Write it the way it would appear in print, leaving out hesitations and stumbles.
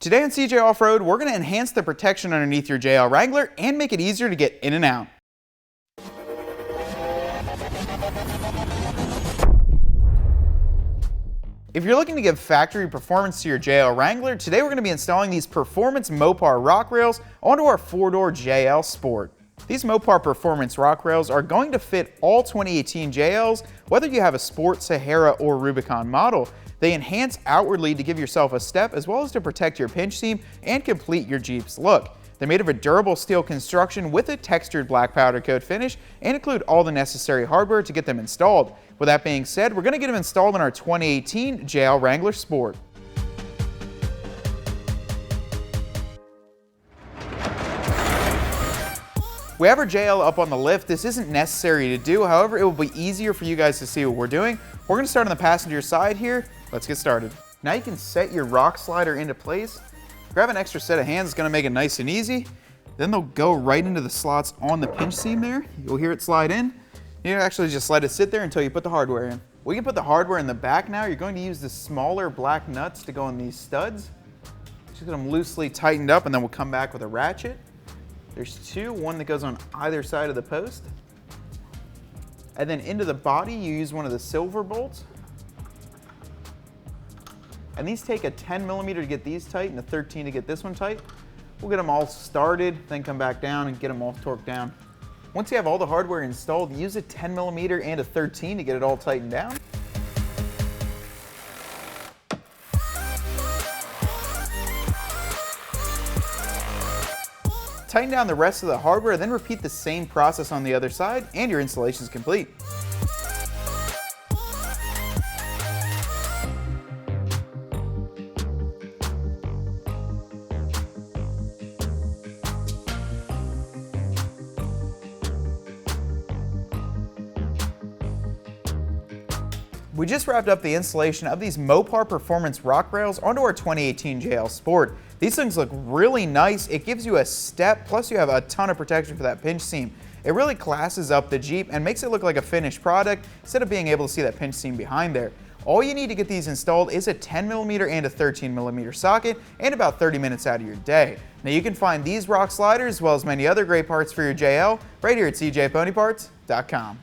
Today on CJ Off-Road, we're going to enhance the protection underneath your JL Wrangler and make it easier to get in and out. If you're looking to give factory performance to your JL Wrangler, today we're going to be installing these Performance Mopar rock rails onto our 4-door JL Sport. These Mopar Performance rock rails are going to fit all 2018 JLs, whether you have a Sport, Sahara, or Rubicon model. They enhance outwardly to give yourself a step as well as to protect your pinch seam and complete your Jeep's look. They're made of a durable steel construction with a textured black powder coat finish and include all the necessary hardware to get them installed. With that being said, we're going to get them installed in our 2018 JL Wrangler Sport. We have our JL up on the lift. This isn't necessary to do, however, it will be easier for you guys to see what we're doing. We're going to start on the passenger side here. Let's get started. Now you can set your rock slider into place. Grab an extra set of hands, it's going to make it nice and easy. Then they'll go right into the slots on the pinch seam there. You'll hear it slide in. You actually just let it sit there until you put the hardware in. We can put the hardware in the back now. You're going to use the smaller black nuts to go in these studs. Just get them loosely tightened up and then we'll come back with a ratchet. There's two, one that goes on either side of the post. And then into the body, you use one of the silver bolts. And these take a 10mm to get these tight and a 13 to get this one tight. We'll get them all started, then come back down and get them all torqued down. Once you have all the hardware installed, use a 10mm and a 13 to get it all tightened down. Tighten down the rest of the hardware, then repeat the same process on the other side, and your installation is complete. We just wrapped up the installation of these Mopar Performance rock rails onto our 2018 JL Sport. These things look really nice. It gives you a step, plus you have a ton of protection for that pinch seam. It really classes up the Jeep and makes it look like a finished product instead of being able to see that pinch seam behind there. All you need to get these installed is a 10mm and a 13mm socket and about 30 minutes out of your day. Now you can find these rock sliders as well as many other great parts for your JL right here at cjponyparts.com.